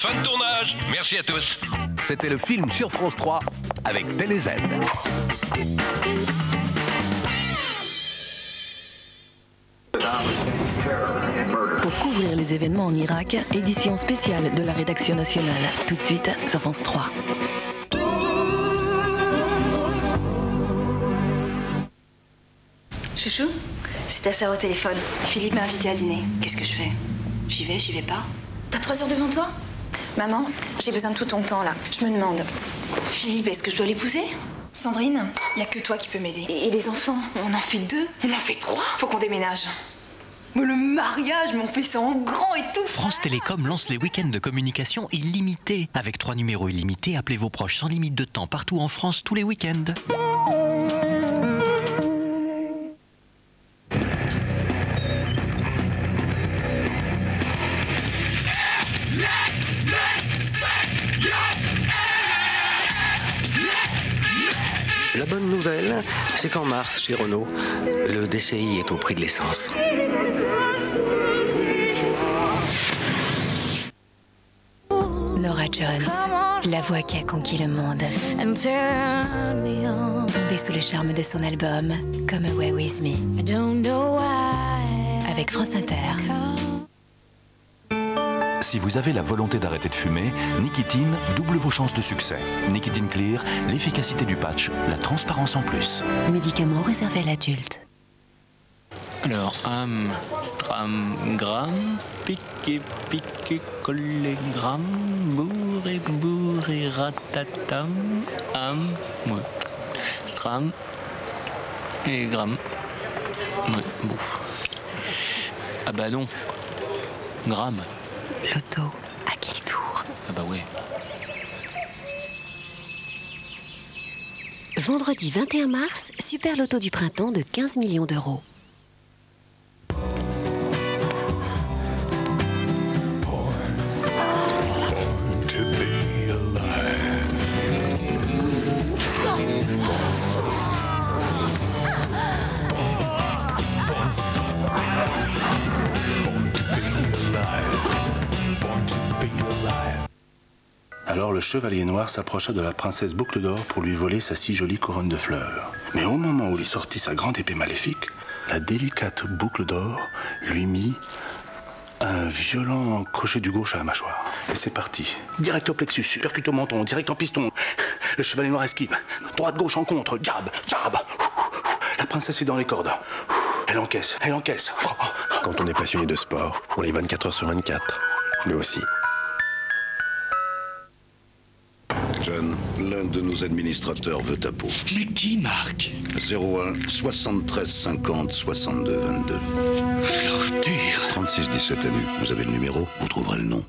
Fin de tournage. Merci à tous. C'était le film sur France 3 avec TéléZ. Pour couvrir les événements en Irak, édition spéciale de la rédaction nationale. Tout de suite sur France 3. Chouchou, c'est ta sœur au téléphone. Philippe m'a invité à dîner. Qu'est-ce que je fais? J'y vais pas? T'as 3 heures devant toi? Maman, j'ai besoin de tout ton temps là. Je me demande. Philippe, est-ce que je dois l'épouser? Sandrine, il n'y a que toi qui peux m'aider. Et les enfants? On en fait 2? On en fait 3? Faut qu'on déménage. Mais le mariage, mais on fait ça en grand et tout. France Télécom lance les week-ends de communication illimités. Avec 3 numéros illimités, appelez vos proches sans limite de temps partout en France tous les week-ends. La bonne nouvelle, c'est qu'en mars, chez Renault, le DCI est au prix de l'essence. Norah Jones, la voix qui a conquis le monde. Tombée sous le charme de son album Come Away With Me. Avec France Inter. Si vous avez la volonté d'arrêter de fumer, Nicotine double vos chances de succès. Nicotine Clear, l'efficacité du patch, la transparence en plus. Médicament réservé à l'adulte. Alors, stram, gram, piqué, collégramme, bourré, ratatam, ouais. Stram et gram. Ouais, bouffe. Ah bah non, gramme. Loto, à quel tour? Ah bah ouais. Vendredi 21 mars, super loto du printemps de 15 millions d'euros. Alors le chevalier noir s'approcha de la princesse Boucle d'Or pour lui voler sa si jolie couronne de fleurs. Mais au moment où il sortit sa grande épée maléfique, la délicate Boucle d'Or lui mit un violent crochet du gauche à la mâchoire. Et c'est parti. Direct au plexus, percute au menton, direct en piston. Le chevalier noir esquive. Droite-gauche en contre, jab, jab. La princesse est dans les cordes. Elle encaisse, elle encaisse. Quand on est passionné de sport, on les 24 heures sur 24. Nous aussi. John, l'un de nos administrateurs veut ta peau. Mais qui, Marc? 01 73 50 62 22. Arthur. 36 17 à nu. Vous avez le numéro, vous trouverez le nom.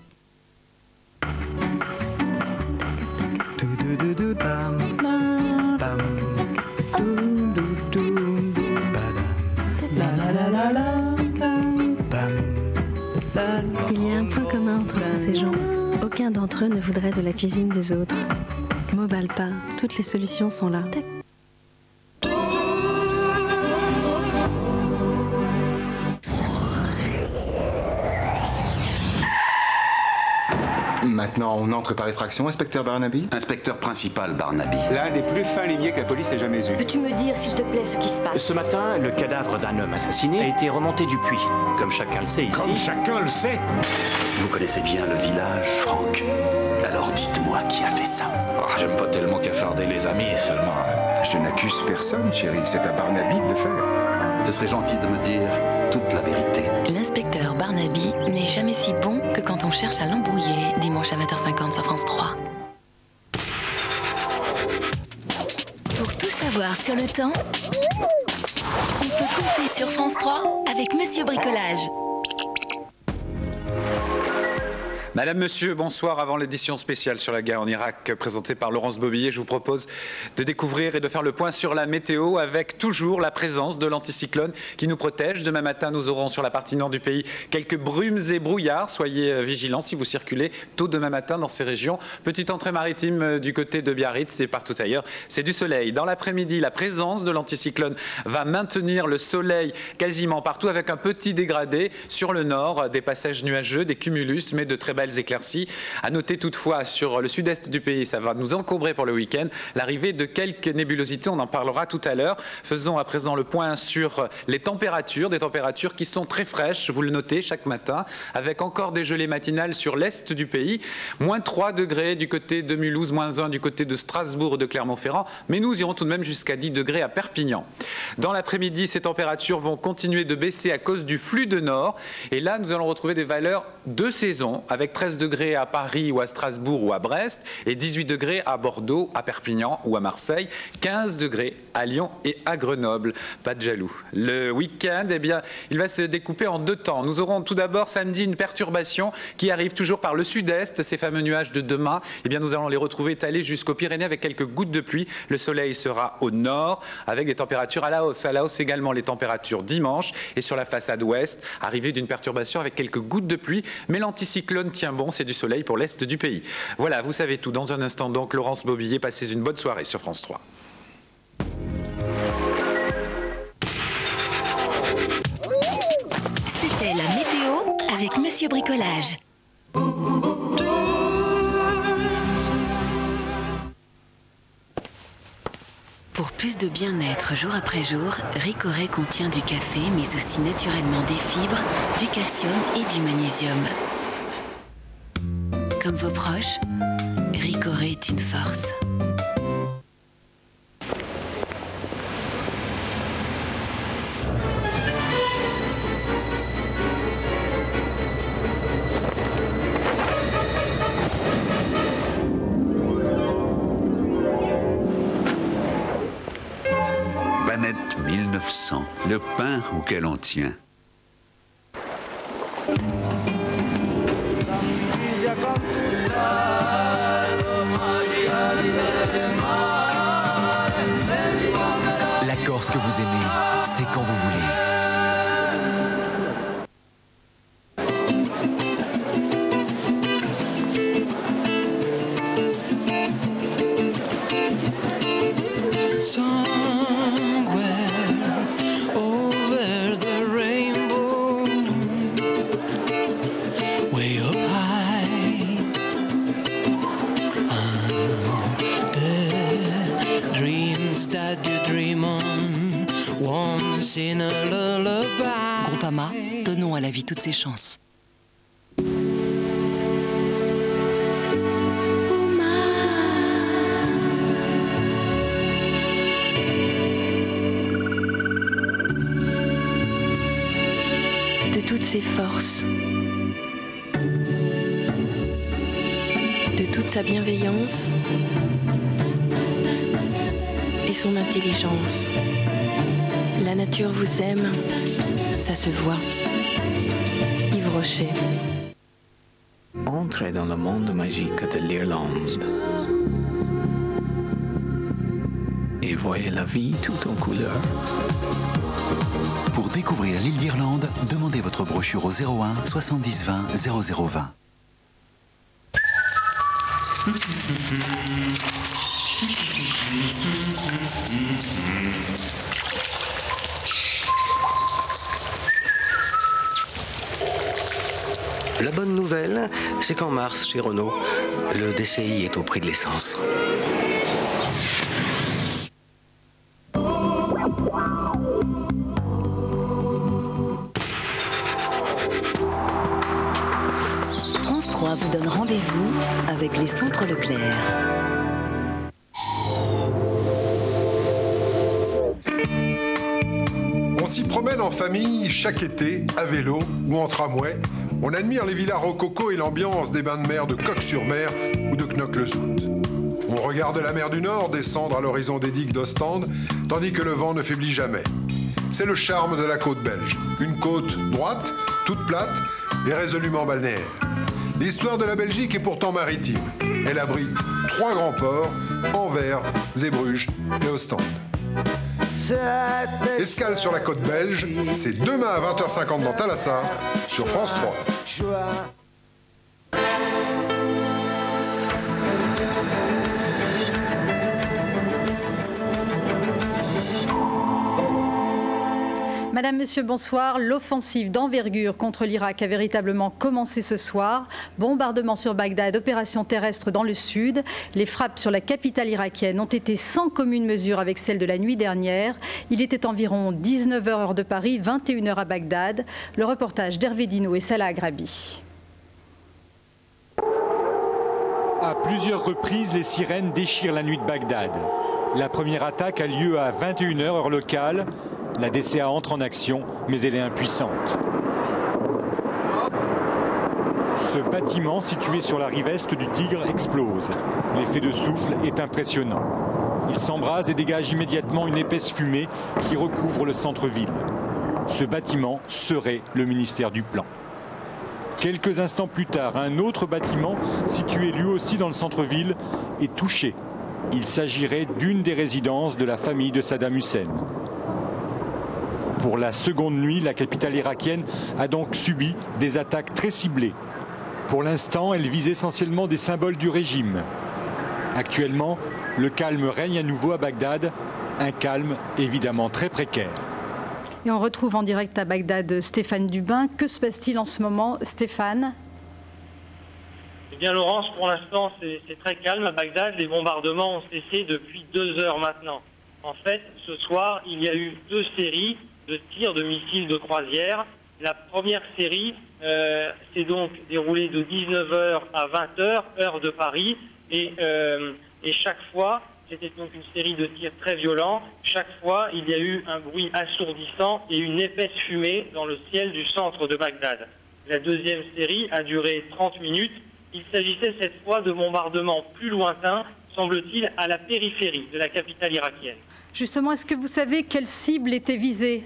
Il y a un point commun entre tous ces gens. Aucun d'entre eux ne voudrait de la cuisine des autres. Mobalpa, toutes les solutions sont là. Maintenant, on entre par effraction, inspecteur Barnaby? Inspecteur principal Barnaby. L'un des plus fins limiers que la police ait jamais eu. Peux-tu me dire, s'il te plaît, ce qui se passe? Ce matin, le cadavre d'un homme assassiné a été remonté du puits. Comme chacun le sait ici. Comme chacun le sait. Vous connaissez bien le village, Franck. Alors dites-moi qui a fait ça. Oh, j'aime pas tellement cafarder les amis, seulement. Je n'accuse personne, chérie. C'est à Barnaby de le faire. Ce serait gentil de me dire toute la vérité. L'inspecteur Barnaby n'est jamais si bon que quand on cherche à l'embrouiller, dimanche à 20h50 sur France 3. Pour tout savoir sur le temps, on peut compter sur France 3 avec Monsieur Bricolage. Madame, Monsieur, bonsoir. Avant l'édition spéciale sur la guerre en Irak présentée par Laurence Bobillier, je vous propose de découvrir et de faire le point sur la météo avec toujours la présence de l'anticyclone qui nous protège. Demain matin, nous aurons sur la partie nord du pays quelques brumes et brouillards. Soyez vigilants si vous circulez tôt demain matin dans ces régions. Petite entrée maritime du côté de Biarritz et partout ailleurs, c'est du soleil. Dans l'après-midi, la présence de l'anticyclone va maintenir le soleil quasiment partout avec un petit dégradé sur le nord, des passages nuageux, des cumulus, mais de très belles belles éclaircies. À noter toutefois, sur le sud-est du pays, ça va nous encombrer pour le week-end, l'arrivée de quelques nébulosités, on en parlera tout à l'heure. Faisons à présent le point sur les températures, des températures qui sont très fraîches, vous le notez, chaque matin, avec encore des gelées matinales sur l'est du pays. Moins 3 degrés du côté de Mulhouse, moins 1 du côté de Strasbourg ou de Clermont-Ferrand, mais nous irons tout de même jusqu'à 10 degrés à Perpignan. Dans l'après-midi, ces températures vont continuer de baisser à cause du flux de nord. Et là, nous allons retrouver des valeurs de saison, avec 13 degrés à Paris ou à Strasbourg ou à Brest, et 18 degrés à Bordeaux, à Perpignan ou à Marseille, 15 degrés à Lyon et à Grenoble. Pas de jaloux. Le week-end, eh bien, il va se découper en deux temps. Nous aurons tout d'abord samedi une perturbation qui arrive toujours par le sud-est. Ces fameux nuages de demain, eh bien, nous allons les retrouver étalés jusqu'aux Pyrénées avec quelques gouttes de pluie. Le soleil sera au nord avec des températures à la hausse. À la hausse également les températures dimanche et sur la façade ouest, arrivée d'une perturbation avec quelques gouttes de pluie. Mais l'anticyclone tient bon, c'est du soleil pour l'est du pays. Voilà, vous savez tout. Dans un instant donc, Laurence Bobillier, passez une bonne soirée sur France 3. C'était la météo avec Monsieur Bricolage. Pour plus de bien-être jour après jour, Ricoré contient du café, mais aussi naturellement des fibres, du calcium et du magnésium. Comme vos proches, Ricoré est une force. Planète 1900, le pain auquel on tient. La Corse que vous aimez, c'est quand vous voulez. Groupama, donnons à la vie toutes ses chances. De toutes ses forces, de toute sa bienveillance et son intelligence. La nature vous aime, ça se voit. Yves Rocher. Entrez dans le monde magique de l'Irlande et voyez la vie tout en couleurs. Pour découvrir l'île d'Irlande, demandez votre brochure au 01 70 20 0020. La bonne nouvelle, c'est qu'en mars, chez Renault, le DCI est au prix de l'essence. France 3 vous donne rendez-vous avec les centres Leclerc. On s'y promène en famille chaque été, à vélo ou en tramway. On admire les villas rococo et l'ambiance des bains de mer de Coq-sur-Mer ou de Knokke-le-Zout. On regarde la mer du Nord descendre à l'horizon des digues d'Ostende, tandis que le vent ne faiblit jamais. C'est le charme de la côte belge. Une côte droite, toute plate et résolument balnéaire. L'histoire de la Belgique est pourtant maritime. Elle abrite 3 grands ports, Anvers, Zeebrugge et Ostende. Escale sur la côte belge, c'est demain à 20h50 dans Thalassa, sur France 3. Madame, Monsieur, bonsoir. L'offensive d'envergure contre l'Irak a véritablement commencé ce soir. Bombardement sur Bagdad, opération terrestre dans le sud. Les frappes sur la capitale irakienne ont été sans commune mesure avec celle de la nuit dernière. Il était environ 19h heure de Paris, 21h à Bagdad. Le reportage d'Hervé Dino et Salah Agrabi. À plusieurs reprises, les sirènes déchirent la nuit de Bagdad. La première attaque a lieu à 21h heure locale. La DCA entre en action, mais elle est impuissante. Ce bâtiment situé sur la rive est du Tigre explose. L'effet de souffle est impressionnant. Il s'embrase et dégage immédiatement une épaisse fumée qui recouvre le centre-ville. Ce bâtiment serait le ministère du Plan. Quelques instants plus tard, un autre bâtiment, situé lui aussi dans le centre-ville, est touché. Il s'agirait d'une des résidences de la famille de Saddam Hussein. Pour la seconde nuit, la capitale irakienne a donc subi des attaques très ciblées. Pour l'instant, elle vise essentiellement des symboles du régime. Actuellement, le calme règne à nouveau à Bagdad, un calme évidemment très précaire. Et on retrouve en direct à Bagdad Stéphane Dubin. Que se passe-t-il en ce moment, Stéphane? Eh bien, Laurence, pour l'instant, c'est très calme à Bagdad. Les bombardements ont cessé depuis 2 heures maintenant. En fait, ce soir, il y a eu 2 séries de tirs de missiles de croisière. La première série s'est donc déroulée de 19h à 20h, heure de Paris. Et chaque fois, c'était donc une série de tirs très violents. Chaque fois, il y a eu un bruit assourdissant et une épaisse fumée dans le ciel du centre de Bagdad. La deuxième série a duré 30 minutes. Il s'agissait cette fois de bombardements plus lointains, semble-t-il, à la périphérie de la capitale irakienne. Justement, est-ce que vous savez quelle cible était visée?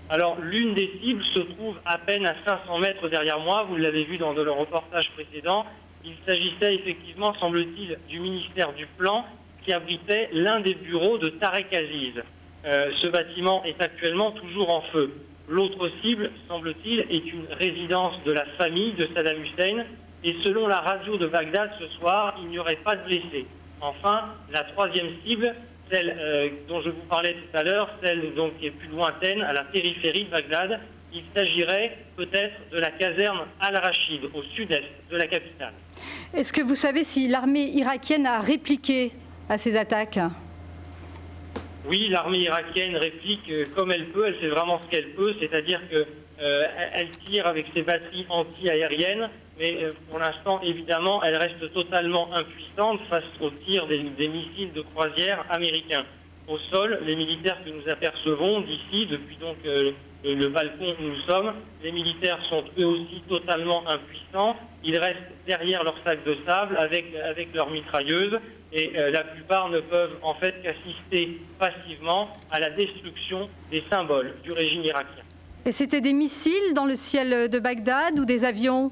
Alors, l'une des cibles se trouve à peine à 500 mètres derrière moi. Vous l'avez vu dans le reportage précédent. Il s'agissait effectivement, semble-t-il, du ministère du Plan qui abritait l'un des bureaux de Tarek Aziz. Ce bâtiment est actuellement toujours en feu. L'autre cible, semble-t-il, est une résidence de la famille de Saddam Hussein. Et selon la radio de Bagdad ce soir, il n'y aurait pas de blessés. Enfin, la troisième cible, celle dont je vous parlais tout à l'heure, celle donc qui est plus lointaine, à la périphérie de Bagdad, il s'agirait peut-être de la caserne Al-Rachid, au sud-est de la capitale. Est-ce que vous savez si l'armée irakienne a répliqué à ces attaques? Oui, l'armée irakienne réplique comme elle peut, elle fait vraiment ce qu'elle peut, c'est-à-dire qu'elle tire avec ses batteries anti-aériennes, mais pour l'instant, évidemment, elle reste totalement impuissante face aux tirs des missiles de croisière américains. Au sol, les militaires que nous apercevons d'ici, depuis donc le balcon où nous sommes, les militaires sont eux aussi totalement impuissants. Ils restent derrière leur sac de sable avec leurs mitrailleuses et la plupart ne peuvent en fait qu'assister passivement à la destruction des symboles du régime irakien. Et c'était des missiles dans le ciel de Bagdad ou des avions?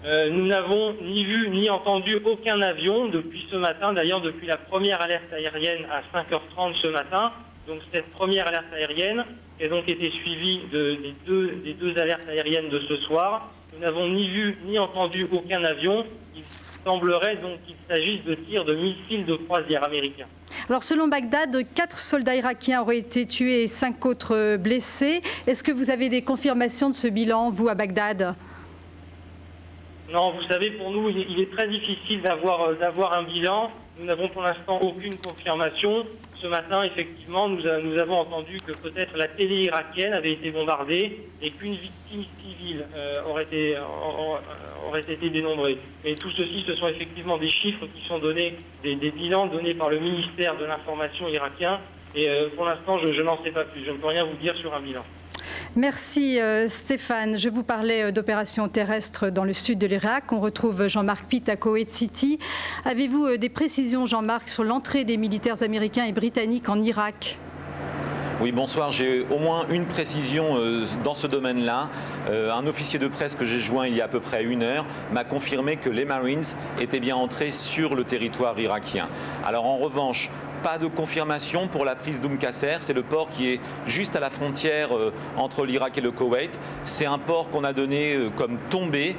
Nous n'avons ni vu ni entendu aucun avion depuis ce matin, d'ailleurs depuis la première alerte aérienne à 5h30 ce matin. Donc cette première alerte aérienne qui a donc été suivie des deux alertes aériennes de ce soir. Nous n'avons ni vu ni entendu aucun avion. Il semblerait donc qu'il s'agisse de tirs de missiles de croisière américains. Alors selon Bagdad, 4 soldats irakiens auraient été tués et 5 autres blessés. Est-ce que vous avez des confirmations de ce bilan, vous, à Bagdad? Non, vous savez, pour nous, il est très difficile d'avoir un bilan. Nous n'avons pour l'instant aucune confirmation. Ce matin, effectivement, nous avons entendu que peut-être la télé irakienne avait été bombardée et qu'une victime civile aurait été dénombrée. Mais tout ceci, ce sont effectivement des chiffres qui sont donnés, des bilans donnés par le ministère de l'Information irakien. Et pour l'instant, je n'en sais pas plus. Je ne peux rien vous dire sur un bilan. Merci Stéphane. Je vous parlais d'opérations terrestres dans le sud de l'Irak. On retrouve Jean-Marc Pitt à Koweït City. Avez-vous des précisions, Jean-Marc, sur l'entrée des militaires américains et britanniques en Irak? Oui, bonsoir. J'ai au moins une précision dans ce domaine-là. Un officier de presse que j'ai joint il y a à peu près 1 heure m'a confirmé que les Marines étaient bien entrés sur le territoire irakien. Alors en revanche, pas de confirmation pour la prise d'Oum Qasser. C'est le port qui est juste à la frontière entre l'Irak et le Koweït. C'est un port qu'on a donné comme tombé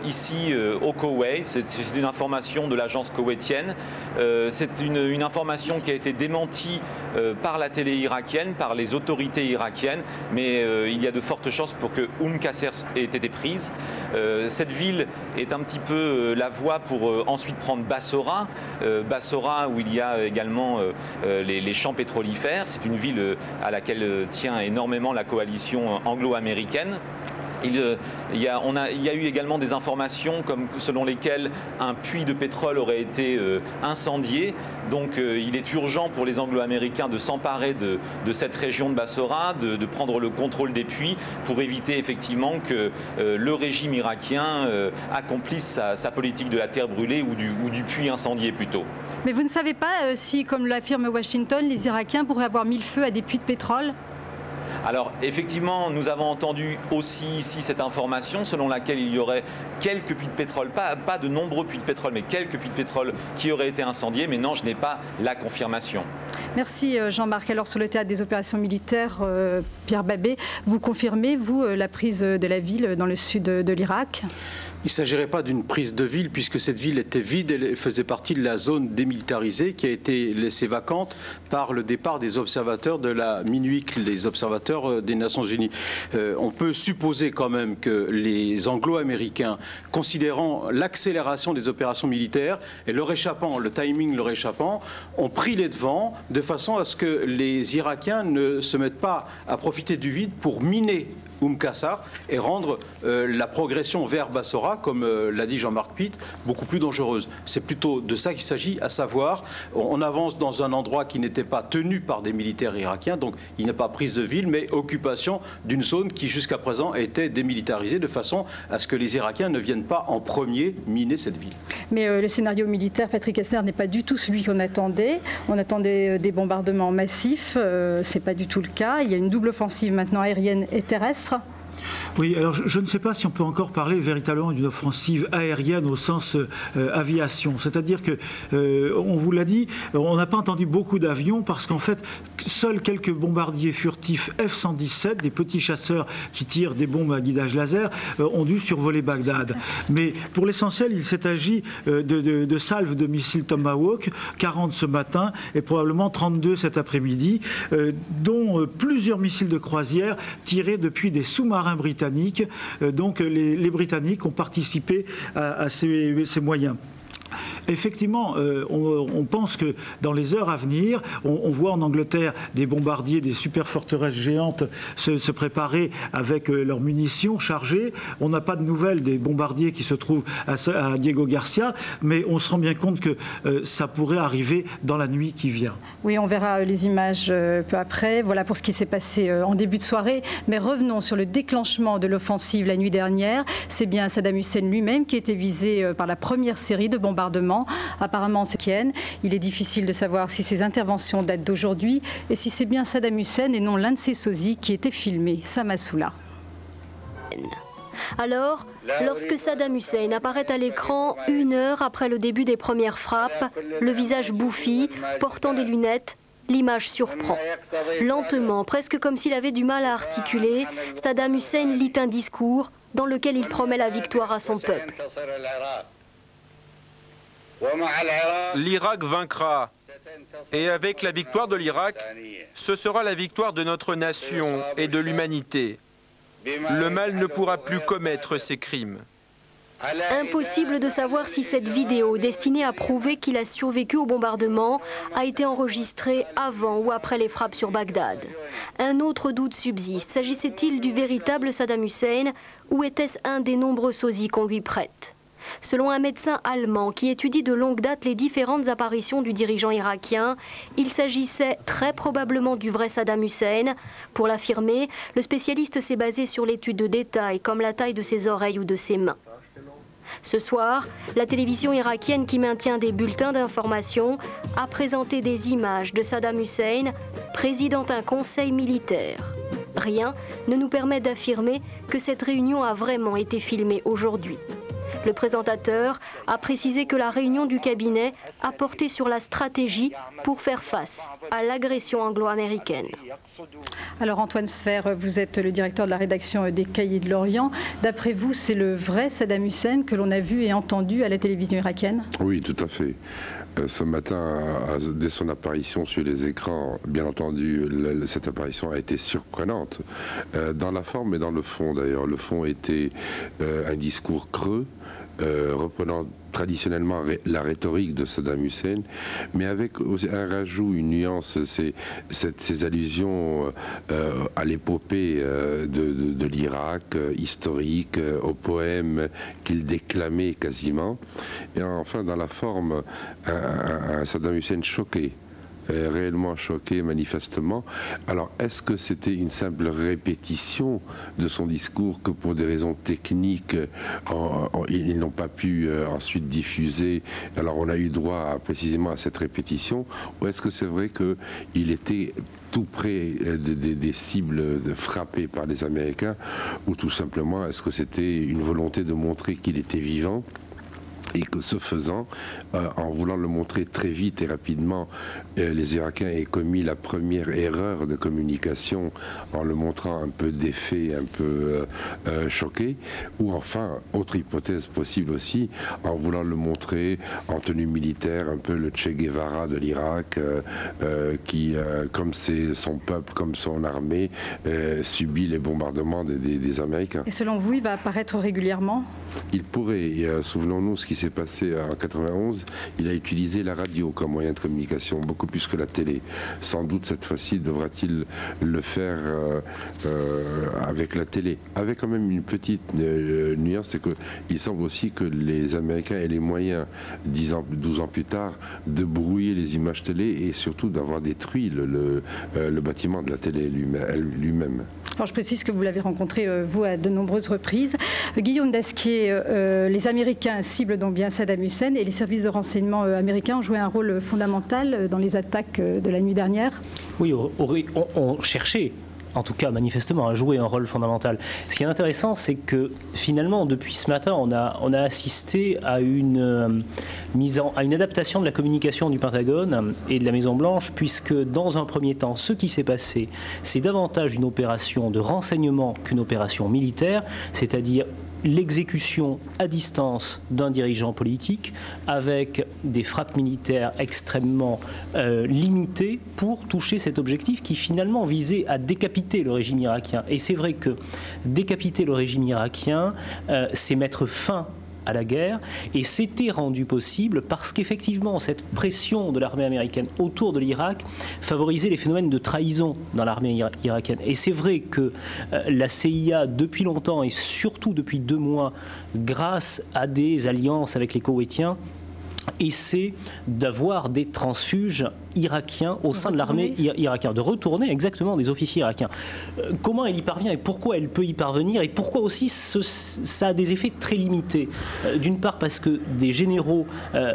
ici au Koweït. C'est une information de l'agence koweïtienne. C'est une information qui a été démentie par la télé irakienne, par les autorités irakiennes, mais il y a de fortes chances pour que Qasr ait été prise. Cette ville est un petit peu la voie pour ensuite prendre Bassora, Bassora où il y a également les champs pétrolifères. C'est une ville à laquelle tient énormément la coalition anglo-américaine. Il y a eu également des informations selon lesquelles un puits de pétrole aurait été incendié. Donc il est urgent pour les Anglo-Américains de s'emparer de cette région de Bassora, de prendre le contrôle des puits pour éviter effectivement que le régime irakien accomplisse sa politique de la terre brûlée ou du puits incendié plutôt. Mais vous ne savez pas si, comme l'affirme Washington, les Irakiens pourraient avoir mis le feu à des puits de pétrole ? Alors effectivement, nous avons entendu aussi ici cette information selon laquelle il y aurait quelques puits de pétrole, pas de nombreux puits de pétrole, mais quelques puits de pétrole qui auraient été incendiés, mais non, je n'ai pas la confirmation. Merci Jean-Marc. Alors sur le théâtre des opérations militaires, Pierre Babet, vous confirmez, vous, la prise de la ville dans le sud de l'Irak ? Il ne s'agirait pas d'une prise de ville puisque cette ville était vide, elle faisait partie de la zone démilitarisée qui a été laissée vacante par le départ des observateurs de la MINUIC, les observateurs des Nations Unies. On peut supposer quand même que les Anglo-Américains, considérant l'accélération des opérations militaires et le timing leur échappant, ont pris les devants de façon à ce que les Irakiens ne se mettent pas à profiter du vide pour miner Qasr et rendre la progression vers Bassora, comme l'a dit Jean-Marc Pitt, beaucoup plus dangereuse. C'est plutôt de ça qu'il s'agit, à savoir, on avance dans un endroit qui n'était pas tenu par des militaires irakiens, donc il n'y a pas prise de ville, mais occupation d'une zone qui jusqu'à présent était démilitarisée, de façon à ce que les Irakiens ne viennent pas en premier miner cette ville. Mais le scénario militaire, Patrick Hessner, n'est pas du tout celui qu'on attendait. On attendait des bombardements massifs, c'est pas du tout le cas. Il y a une double offensive maintenant aérienne et terrestre. Oui, alors je ne sais pas si on peut encore parler véritablement d'une offensive aérienne au sens aviation. C'est-à-dire que, on vous l'a dit, on n'a pas entendu beaucoup d'avions parce qu'en fait, seuls quelques bombardiers furtifs F-117, des petits chasseurs qui tirent des bombes à guidage laser, ont dû survoler Bagdad. Mais pour l'essentiel, il s'est agi de salves de missiles Tomahawk, 40 ce matin et probablement 32 cet après-midi, dont plusieurs missiles de croisière tirés depuis des sous-marins britanniques. Donc les Britanniques ont participé à ces moyens. Effectivement, on pense que dans les heures à venir, on voit en Angleterre des bombardiers, des super forteresses géantes se préparer avec leurs munitions chargées. On n'a pas de nouvelles des bombardiers qui se trouvent à Diego Garcia, mais on se rend bien compte que ça pourrait arriver dans la nuit qui vient. Oui, on verra les images peu après. Voilà pour ce qui s'est passé en début de soirée. Mais revenons sur le déclenchement de l'offensive la nuit dernière. C'est bien Saddam Hussein lui-même qui était visé par la première série de bombardements. Apparemment, c'est Kiev. Il est difficile de savoir si ces interventions datent d'aujourd'hui et si c'est bien Saddam Hussein et non l'un de ses sosies qui était filmé. Samasoula. Alors, lorsque Saddam Hussein apparaît à l'écran 1 heure après le début des premières frappes, le visage bouffi, portant des lunettes, l'image surprend. Lentement, presque comme s'il avait du mal à articuler, Saddam Hussein lit un discours dans lequel il promet la victoire à son peuple. L'Irak vaincra. Et avec la victoire de l'Irak, ce sera la victoire de notre nation et de l'humanité. Le mal ne pourra plus commettre ses crimes. Impossible de savoir si cette vidéo, destinée à prouver qu'il a survécu au bombardement, a été enregistrée avant ou après les frappes sur Bagdad. Un autre doute subsiste. S'agissait-il du véritable Saddam Hussein ou était-ce un des nombreux sosies qu'on lui prête ? Selon un médecin allemand qui étudie de longue date les différentes apparitions du dirigeant irakien, il s'agissait très probablement du vrai Saddam Hussein. Pour l'affirmer, le spécialiste s'est basé sur l'étude de détails comme la taille de ses oreilles ou de ses mains. Ce soir, la télévision irakienne qui maintient des bulletins d'information a présenté des images de Saddam Hussein présidant un conseil militaire. Rien ne nous permet d'affirmer que cette réunion a vraiment été filmée aujourd'hui. Le présentateur a précisé que la réunion du cabinet a porté sur la stratégie pour faire face à l'agression anglo-américaine. Alors Antoine Sfer, vous êtes le directeur de la rédaction des Cahiers de l'Orient. D'après vous, c'est le vrai Saddam Hussein que l'on a vu et entendu à la télévision irakienne? Oui, tout à fait. ce matin, dès son apparition sur les écrans, bien entendu, cette apparition a été surprenante, dans la forme et dans le fond d'ailleurs. Le fond était un discours creux, reprenant traditionnellement la rhétorique de Saddam Hussein, mais avec aussi un rajout, une nuance, ces allusions à l'épopée de l'Irak, historique, aux poèmes qu'il déclamait quasiment, et enfin dans la forme, un Saddam Hussein choqué. Réellement choqué, manifestement. Alors, est-ce que c'était une simple répétition de son discours que pour des raisons techniques, ils n'ont pas pu ensuite diffuser? Alors, on a eu droit précisément à cette répétition, ou est-ce que c'est vrai qu'il était tout près des cibles frappées par les Américains, ou tout simplement, est-ce que c'était une volonté de montrer qu'il était vivant? Et que ce faisant, en voulant le montrer très vite et rapidement, les Irakiens aient commis la première erreur de communication en le montrant un peu défait, un peu choqué, ou enfin, autre hypothèse possible aussi, en voulant le montrer en tenue militaire, un peu le Che Guevara de l'Irak, qui, comme c'est son peuple, comme son armée, subit les bombardements des Américains. Et selon vous, il va apparaître régulièrement? Il pourrait. Souvenons-nous ce qui s'est passé en 91. Il a utilisé la radio comme moyen de communication, beaucoup plus que la télé. Sans doute cette fois-ci devra-t-il le faire avec la télé. Avec quand même une petite nuance, c'est qu'il semble aussi que les Américains aient les moyens, 12 ans plus tard, de brouiller les images télé et surtout d'avoir détruit le bâtiment de la télé lui-même. Alors je précise que vous l'avez rencontré, vous, à de nombreuses reprises. Guillaume Dasquier, les Américains ciblent donc bien Saddam Hussein et les services de renseignement américains ont joué un rôle fondamental dans les attaques de la nuit dernière. Oui, on cherchait, en tout cas manifestement, à jouer un rôle fondamental. Ce qui est intéressant, c'est que finalement, depuis ce matin, on a assisté à une adaptation de la communication du Pentagone et de la Maison-Blanche, puisque dans un premier temps, ce qui s'est passé, c'est davantage une opération de renseignement qu'une opération militaire, c'est-à-dire l'exécution à distance d'un dirigeant politique avec des frappes militaires extrêmement limitées pour toucher cet objectif qui finalement visait à décapiter le régime irakien. Et c'est vrai que décapiter le régime irakien, c'est mettre fin à la guerre, et c'était rendu possible parce qu'effectivement cette pression de l'armée américaine autour de l'Irak favorisait les phénomènes de trahison dans l'armée irakienne. Et c'est vrai que la CIA depuis longtemps et surtout depuis 2 mois, grâce à des alliances avec les Koweïtiens, essaie d'avoir des transfuges irakiens au sein de l'armée irakienne, de retourner exactement des officiers irakiens. Comment elle y parvient et pourquoi elle peut y parvenir et pourquoi aussi ça a des effets très limités. D'une part parce que des généraux,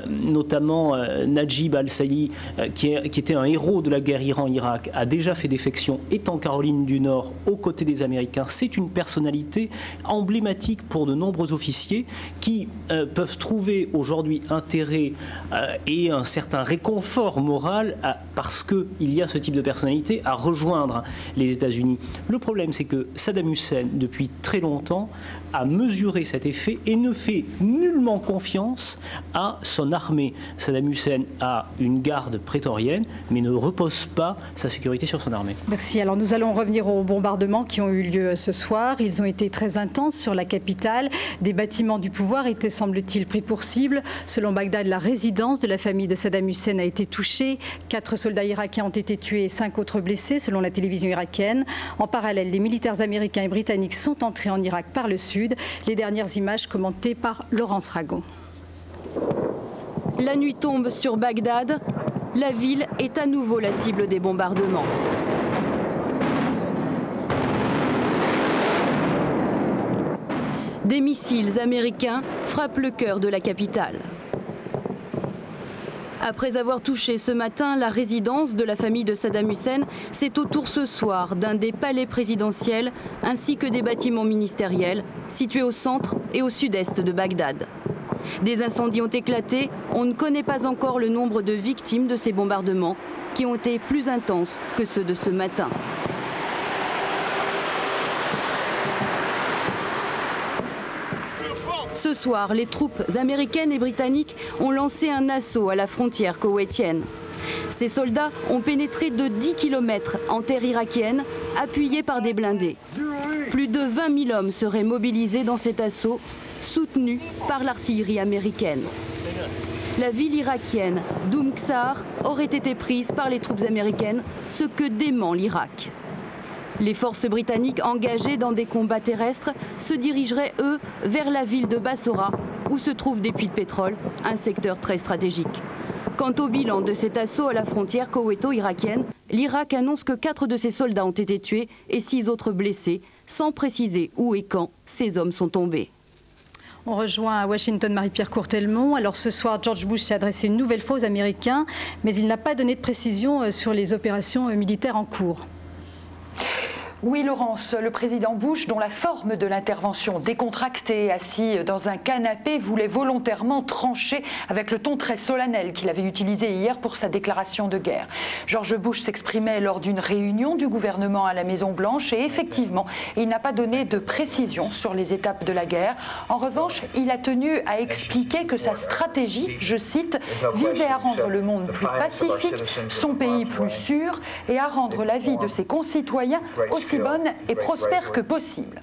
notamment Najib al-Sali, qui était un héros de la guerre Iran-Irak, a déjà fait défection, est en Caroline du Nord aux côtés des Américains. C'est une personnalité emblématique pour de nombreux officiers qui peuvent trouver aujourd'hui intérêt et un certain réconfort moral parce qu'il y a ce type de personnalité à rejoindre les États-Unis. Le problème, c'est que Saddam Hussein, depuis très longtemps, a mesuré cet effet et ne fait nullement confiance à son armée. Saddam Hussein a une garde prétorienne, mais ne repose pas sa sécurité sur son armée. Merci. Alors nous allons revenir aux bombardements qui ont eu lieu ce soir. Ils ont été très intenses sur la capitale. Des bâtiments du pouvoir étaient, semble-t-il, pris pour cible. Selon Bagdad, la résidence de la famille de Saddam Hussein a été touchée. 4 soldats irakiens ont été tués et 5 autres blessés, selon la télévision irakienne. En parallèle, des militaires américains et britanniques sont entrés en Irak par le sud. Les dernières images commentées par Laurence Ragon. La nuit tombe sur Bagdad. La ville est à nouveau la cible des bombardements. Des missiles américains frappent le cœur de la capitale. Après avoir touché ce matin la résidence de la famille de Saddam Hussein, c'est au tour ce soir d'un des palais présidentiels ainsi que des bâtiments ministériels situés au centre et au sud-est de Bagdad. Des incendies ont éclaté, on ne connaît pas encore le nombre de victimes de ces bombardements qui ont été plus intenses que ceux de ce matin. Ce soir, les troupes américaines et britanniques ont lancé un assaut à la frontière koweïtienne. Ces soldats ont pénétré de 10 km en terre irakienne, appuyés par des blindés. Plus de 20 000 hommes seraient mobilisés dans cet assaut, soutenus par l'artillerie américaine. La ville irakienne d'Umm Qasr aurait été prise par les troupes américaines, ce que dément l'Irak. Les forces britanniques engagées dans des combats terrestres se dirigeraient, eux, vers la ville de Bassora, où se trouvent des puits de pétrole, un secteur très stratégique. Quant au bilan de cet assaut à la frontière koweïto-irakienne, l'Irak annonce que 4 de ses soldats ont été tués et 6 autres blessés, sans préciser où et quand ces hommes sont tombés. On rejoint à Washington Marie-Pierre Courtelmont. Alors ce soir, George Bush s'est adressé une nouvelle fois aux Américains, mais il n'a pas donné de précision sur les opérations militaires en cours. Oui, Laurence, le président Bush, dont la forme de l'intervention décontractée, assis dans un canapé, voulait volontairement trancher avec le ton très solennel qu'il avait utilisé hier pour sa déclaration de guerre. George Bush s'exprimait lors d'une réunion du gouvernement à la Maison-Blanche et effectivement, il n'a pas donné de précision sur les étapes de la guerre. En revanche, il a tenu à expliquer que sa stratégie, je cite, visait à rendre le monde plus pacifique, son pays plus sûr et à rendre la vie de ses concitoyens aussi bonne et prospère que possible.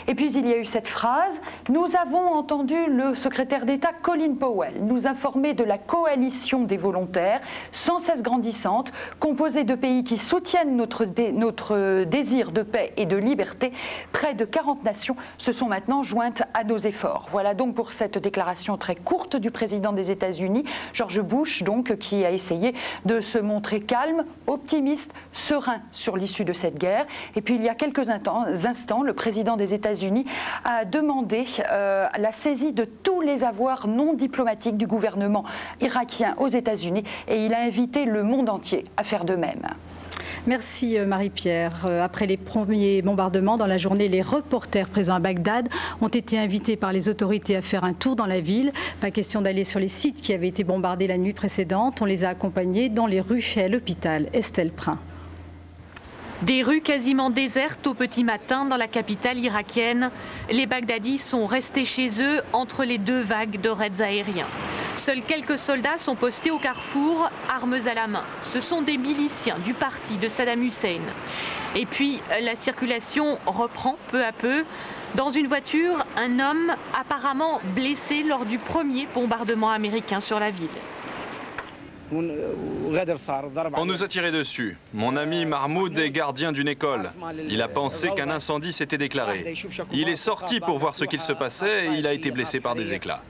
Et puis il y a eu cette phrase: nous avons entendu le secrétaire d'État Colin Powell nous informer de la coalition des volontaires, sans cesse grandissante, composée de pays qui soutiennent notre désir de paix et de liberté. Près de 40 nations se sont maintenant jointes à nos efforts. Voilà donc pour cette déclaration très courte du président des États-Unis, George Bush, donc, qui a essayé de se montrer calme, optimiste, serein sur l'issue de cette guerre. Et puis il y a quelques instants, le président des États-Unis a demandé la saisie de tous les avoirs non diplomatiques du gouvernement irakien aux États-Unis et il a invité le monde entier à faire de même. Merci Marie-Pierre. Après les premiers bombardements dans la journée, les reporters présents à Bagdad ont été invités par les autorités à faire un tour dans la ville. Pas question d'aller sur les sites qui avaient été bombardés la nuit précédente. On les a accompagnés dans les rues et à l'hôpital. Estelle Prin. Des rues quasiment désertes au petit matin dans la capitale irakienne. Les Bagdadis sont restés chez eux entre les deux vagues de raids aériens. Seuls quelques soldats sont postés au carrefour, armes à la main. Ce sont des miliciens du parti de Saddam Hussein. Et puis, la circulation reprend peu à peu. Dans une voiture, un homme apparemment blessé lors du premier bombardement américain sur la ville. On nous a tiré dessus. Mon ami Mahmoud est gardien d'une école. Il a pensé qu'un incendie s'était déclaré. Il est sorti pour voir ce qu'il se passait et il a été blessé par des éclats.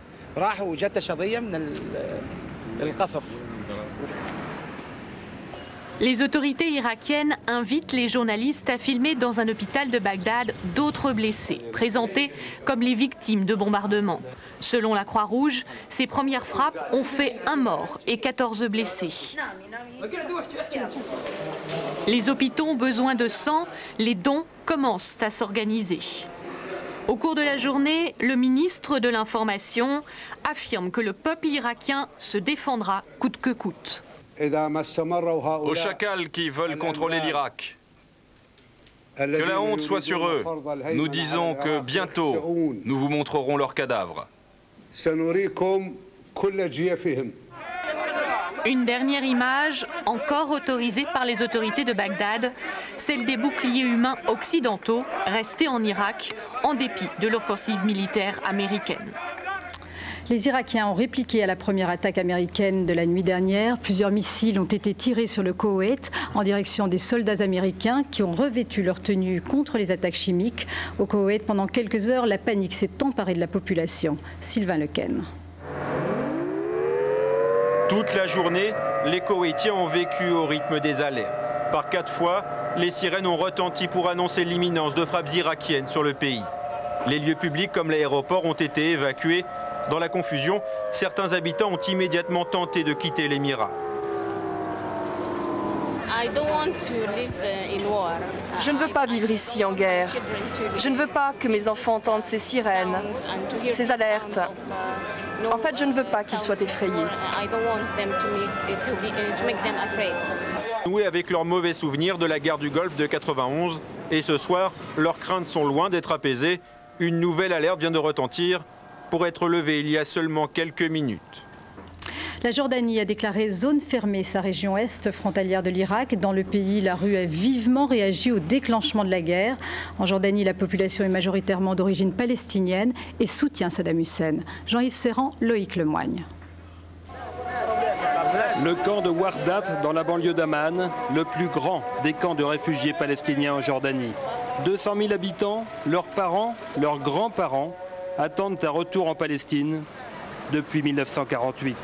Les autorités irakiennes invitent les journalistes à filmer dans un hôpital de Bagdad d'autres blessés, présentés comme les victimes de bombardements. Selon la Croix-Rouge, ces premières frappes ont fait 1 mort et 14 blessés. Les hôpitaux ont besoin de sang, les dons commencent à s'organiser. Au cours de la journée, le ministre de l'Information affirme que le peuple irakien se défendra coûte que coûte. Aux chacals qui veulent contrôler l'Irak, que la honte soit sur eux. Nous disons que bientôt, nous vous montrerons leurs cadavres. Une dernière image, encore autorisée par les autorités de Bagdad, celle des boucliers humains occidentaux restés en Irak, en dépit de l'offensive militaire américaine. Les Irakiens ont répliqué à la première attaque américaine de la nuit dernière. Plusieurs missiles ont été tirés sur le Koweït en direction des soldats américains qui ont revêtu leur tenue contre les attaques chimiques. Au Koweït, pendant quelques heures, la panique s'est emparée de la population. Sylvain Lequen. Toute la journée, les Koweïtiens ont vécu au rythme des alertes. Par 4 fois, les sirènes ont retenti pour annoncer l'imminence de frappes irakiennes sur le pays. Les lieux publics comme l'aéroport ont été évacués. Dans la confusion, certains habitants ont immédiatement tenté de quitter l'émirat. Je ne veux pas vivre ici en guerre. Je ne veux pas que mes enfants entendent ces sirènes, ces alertes. En fait, je ne veux pas qu'ils soient effrayés. Noués avec leurs mauvais souvenirs de la guerre du Golfe de 91, et ce soir, leurs craintes sont loin d'être apaisées. Une nouvelle alerte vient de retentir. pour être levé il y a seulement quelques minutes. La Jordanie a déclaré zone fermée sa région est frontalière de l'Irak. Dans le pays, la rue a vivement réagi au déclenchement de la guerre. En Jordanie, la population est majoritairement d'origine palestinienne et soutient Saddam Hussein. Jean-Yves Serrand, Loïc Lemoigne. Le camp de Wardat dans la banlieue d'Amman, le plus grand des camps de réfugiés palestiniens en Jordanie. 200 000 habitants, leurs parents, leurs grands-parents attendent un retour en Palestine depuis 1948.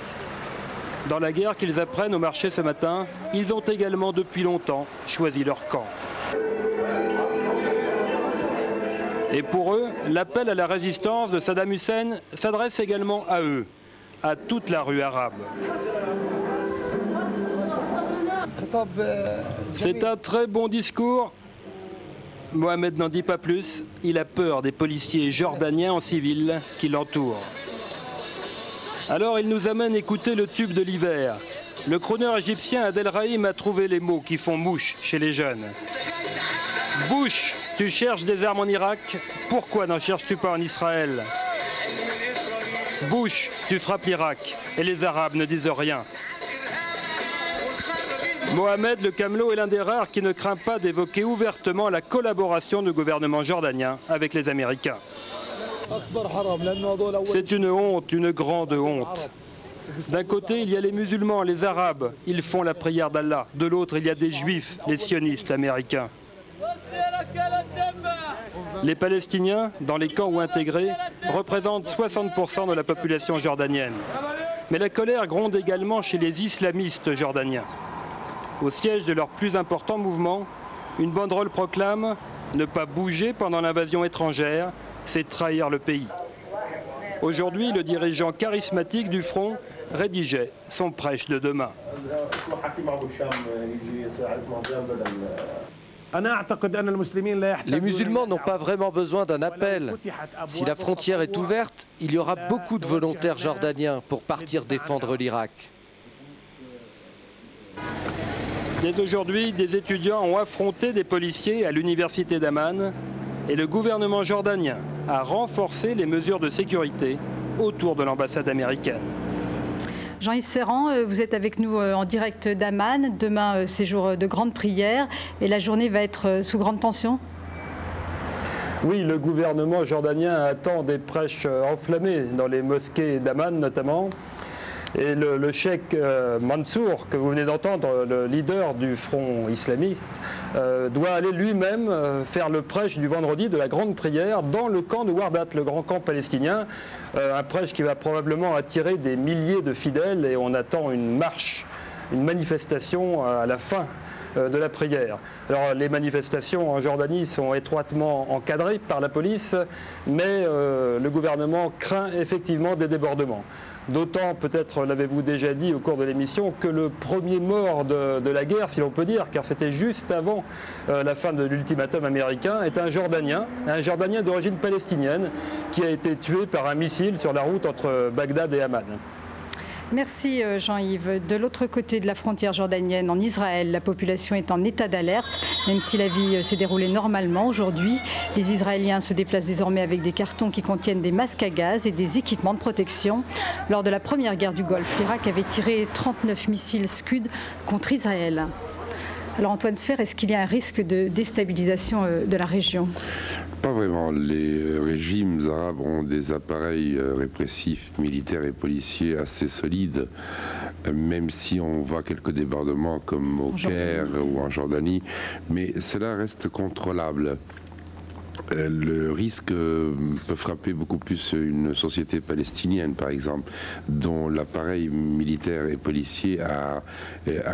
Dans la guerre qu'ils apprennent au marché ce matin, ils ont également depuis longtemps choisi leur camp. Et pour eux, l'appel à la résistance de Saddam Hussein s'adresse également à eux, à toute la rue arabe. C'est un très bon discours. Mohamed n'en dit pas plus. Il a peur des policiers jordaniens en civil qui l'entourent. Alors il nous amène écouter le tube de l'hiver. Le crooner égyptien Adel Rahim a trouvé les mots qui font mouche chez les jeunes. Bush, tu cherches des armes en Irak, pourquoi n'en cherches-tu pas en Israël? Bush, tu frappes l'Irak et les Arabes ne disent rien. Mohamed le Camelot est l'un des rares qui ne craint pas d'évoquer ouvertement la collaboration du gouvernement jordanien avec les Américains. C'est une honte, une grande honte. D'un côté, il y a les musulmans, les arabes, ils font la prière d'Allah. De l'autre, il y a des juifs, les sionistes américains. Les Palestiniens, dans les camps ou intégrés, représentent 60% de la population jordanienne. Mais la colère gronde également chez les islamistes jordaniens. Au siège de leur plus important mouvement, une banderole proclame « Ne pas bouger pendant l'invasion étrangère, c'est trahir le pays ». Aujourd'hui, le dirigeant charismatique du front rédigeait son prêche de demain. Les musulmans n'ont pas vraiment besoin d'un appel. Si la frontière est ouverte, il y aura beaucoup de volontaires jordaniens pour partir défendre l'Irak. Dès aujourd'hui, des étudiants ont affronté des policiers à l'université d'Amman et le gouvernement jordanien a renforcé les mesures de sécurité autour de l'ambassade américaine. Jean-Yves Serrand, vous êtes avec nous en direct d'Amman. Demain, c'est jour de grande prière et la journée va être sous grande tension. Oui, le gouvernement jordanien attend des prêches enflammées dans les mosquées d'Amman notamment. Et le cheikh Mansour, que vous venez d'entendre, le leader du front islamiste, doit aller lui-même faire le prêche du vendredi de la grande prière dans le camp de Wardat, le grand camp palestinien. Un prêche qui va probablement attirer des milliers de fidèles et on attend une marche, une manifestation à la fin de la prière. Alors les manifestations en Jordanie sont étroitement encadrées par la police, mais le gouvernement craint effectivement des débordements. D'autant, peut-être l'avez-vous déjà dit au cours de l'émission, que le premier mort de la guerre, si l'on peut dire, car c'était juste avant la fin de l'ultimatum américain, est un Jordanien d'origine palestinienne qui a été tué par un missile sur la route entre Bagdad et Amman. Merci Jean-Yves. De l'autre côté de la frontière jordanienne, en Israël, la population est en état d'alerte. Même si la vie s'est déroulée normalement aujourd'hui, les Israéliens se déplacent désormais avec des cartons qui contiennent des masques à gaz et des équipements de protection. Lors de la première guerre du Golfe, l'Irak avait tiré 39 missiles Scud contre Israël. Alors Antoine Sfer, est-ce qu'il y a un risque de déstabilisation de la région? Pas vraiment. Les régimes arabes ont des appareils répressifs, militaires et policiers assez solides, même si on voit quelques débordements comme au Caire ou en Jordanie, mais cela reste contrôlable. Le risque peut frapper beaucoup plus une société palestinienne, par exemple, dont l'appareil militaire et policier a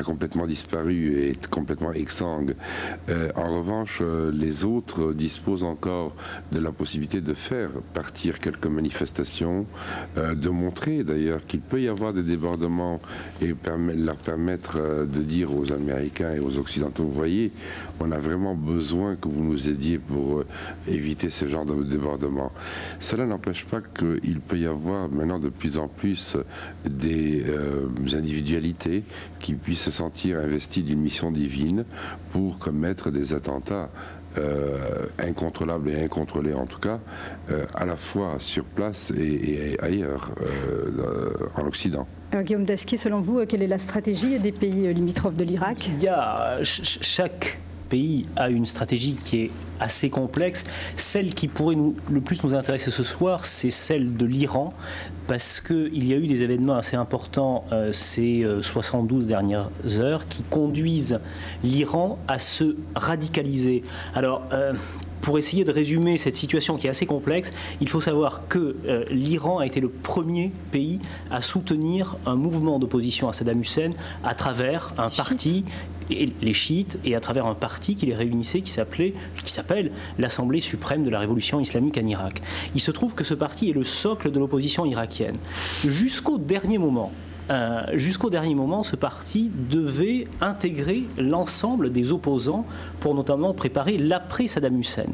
complètement disparu et est complètement exsangue. En revanche, les autres disposent encore de la possibilité de faire partir quelques manifestations, de montrer d'ailleurs qu'il peut y avoir des débordements et leur permettre de dire aux Américains et aux Occidentaux, vous voyez, on a vraiment besoin que vous nous aidiez pour éviter ce genre de débordement. Cela n'empêche pas qu'il peut y avoir maintenant de plus en plus des individualités qui puissent se sentir investies d'une mission divine pour commettre des attentats incontrôlable et incontrôlé en tout cas, à la fois sur place et ailleurs, en Occident. Guillaume Dasquier, selon vous, quelle est la stratégie des pays limitrophes de l'Irak? Chaque pays a une stratégie qui est assez complexe. Celle qui pourrait le plus nous intéresser ce soir, c'est celle de l'Iran, parce qu'il y a eu des événements assez importants ces 72 dernières heures qui conduisent l'Iran à se radicaliser. Alors, pour essayer de résumer cette situation qui est assez complexe, il faut savoir que l'Iran a été le premier pays à soutenir un mouvement d'opposition à Saddam Hussein à travers un parti, les chiites, et à travers un parti qui les réunissait, qui s'appelle l'Assemblée suprême de la révolution islamique en Irak. Il se trouve que ce parti est le socle de l'opposition irakienne. Jusqu'au dernier moment, ce parti devait intégrer l'ensemble des opposants pour notamment préparer l'après-Saddam Hussein.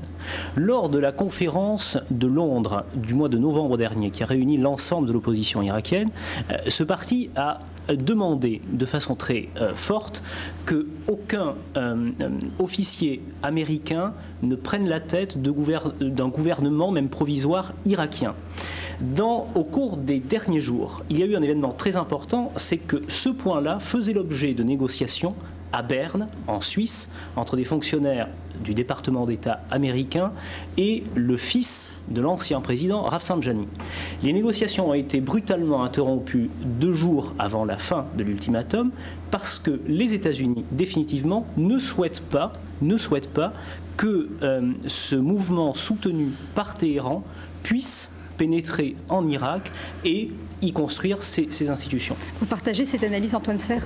Lors de la conférence de Londres du mois de novembre dernier, qui a réuni l'ensemble de l'opposition irakienne, ce parti a demandé de façon très forte qu'aucun officier américain ne prenne la tête d'un gouvernement, même provisoire, irakien. Au cours des derniers jours, il y a eu un événement très important, c'est que ce point-là faisait l'objet de négociations à Berne, en Suisse, entre des fonctionnaires du département d'État américain et le fils de l'ancien président Rafsanjani. Les négociations ont été brutalement interrompues 2 jours avant la fin de l'ultimatum parce que les États-Unis, définitivement, ne souhaitent pas que ce mouvement soutenu par Téhéran puisse pénétrer en Irak et y construire ces institutions. Vous partagez cette analyse, Antoine Sfer?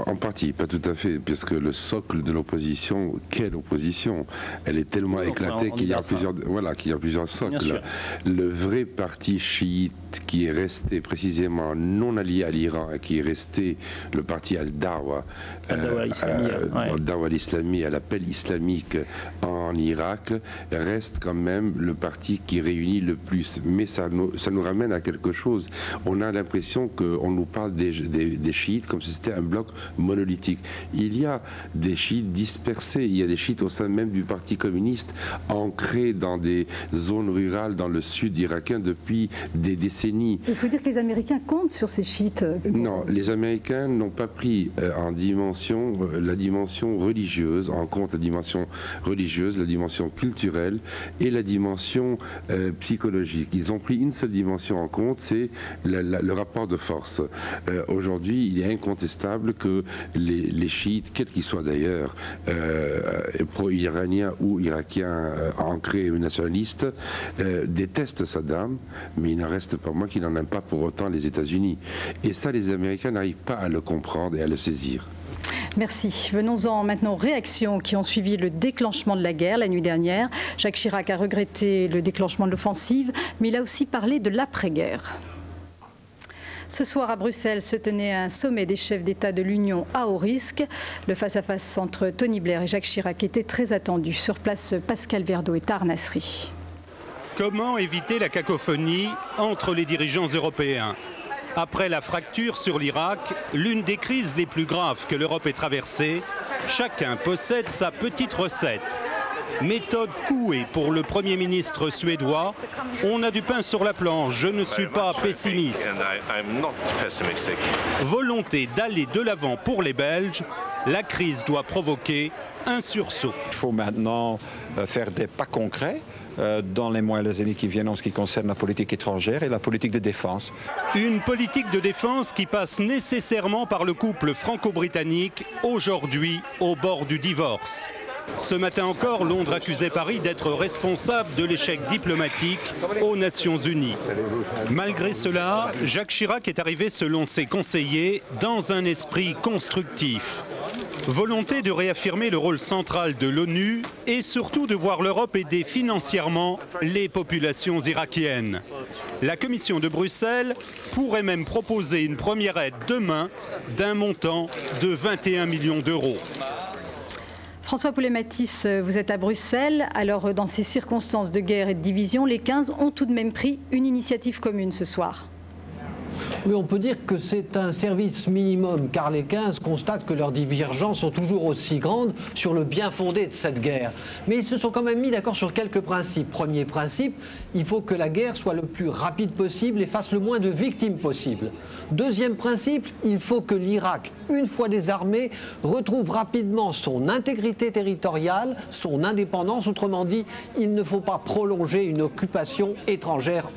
En partie, pas tout à fait, puisque le socle de l'opposition, quelle opposition? Elle est tellement éclatée qu'il y a plusieurs socles. Le vrai parti chiite qui est resté précisément non allié à l'Iran, qui est resté le parti Al-Dawa, Al-Dawa al-Islami, à l'appel islamique en Irak, reste quand même le parti qui réunit le plus. Mais ça nous ramène à quelque chose. On a l'impression qu'on nous parle des chiites comme si c'était un bloc monolithique. Il y a des chiites dispersés, il y a des chiites au sein même du Parti communiste, ancrés dans des zones rurales dans le sud irakien depuis des décennies. Il faut dire que les Américains comptent sur ces chiites. Non, les Américains n'ont pas pris la dimension religieuse, en compte la dimension religieuse, la dimension culturelle et la dimension psychologique. Ils ont pris une seule dimension en compte, c'est le rapport de force. Aujourd'hui, il est incontestable que les chiites, quels qu'ils soient d'ailleurs, pro-iraniens ou irakiens ancrés ou nationalistes, détestent Saddam, mais il n'en reste pas moins qu'ils n'en aiment pas pour autant les États-Unis. Et ça, les Américains n'arrivent pas à le comprendre et à le saisir. Merci. Venons-en maintenant aux réactions qui ont suivi le déclenchement de la guerre la nuit dernière. Jacques Chirac a regretté le déclenchement de l'offensive, mais il a aussi parlé de l'après-guerre. Ce soir à Bruxelles se tenait un sommet des chefs d'État de l'Union à haut risque. Le face-à-face entre Tony Blair et Jacques Chirac était très attendu. Sur place, Pascal Verdeau et Tahar Nasri. Comment éviter la cacophonie entre les dirigeants européens? Après la fracture sur l'Irak, l'une des crises les plus graves que l'Europe ait traversée, chacun possède sa petite recette. Méthode couée pour le Premier ministre suédois. On a du pain sur la planche, je ne suis pas pessimiste. Volonté d'aller de l'avant pour les Belges, la crise doit provoquer un sursaut. Il faut maintenant faire des pas concrets dans les mois et les années qui viennent en ce qui concerne la politique étrangère et la politique de défense. Une politique de défense qui passe nécessairement par le couple franco-britannique, aujourd'hui au bord du divorce. Ce matin encore, Londres accusait Paris d'être responsable de l'échec diplomatique aux Nations Unies. Malgré cela, Jacques Chirac est arrivé, selon ses conseillers, dans un esprit constructif. Volonté de réaffirmer le rôle central de l'ONU et surtout de voir l'Europe aider financièrement les populations irakiennes. La Commission de Bruxelles pourrait même proposer une première aide demain d'un montant de 21 millions d'euros. François Poulet-Matisse, vous êtes à Bruxelles. Alors, dans ces circonstances de guerre et de division, les 15 ont tout de même pris une initiative commune ce soir. Oui, on peut dire que c'est un service minimum, car les 15 constatent que leurs divergences sont toujours aussi grandes sur le bien fondé de cette guerre. Mais ils se sont quand même mis d'accord sur quelques principes. Premier principe, il faut que la guerre soit le plus rapide possible et fasse le moins de victimes possible. Deuxième principe, il faut que l'Irak, une fois désarmé, retrouve rapidement son intégrité territoriale, son indépendance. Autrement dit, il ne faut pas prolonger une occupation étrangère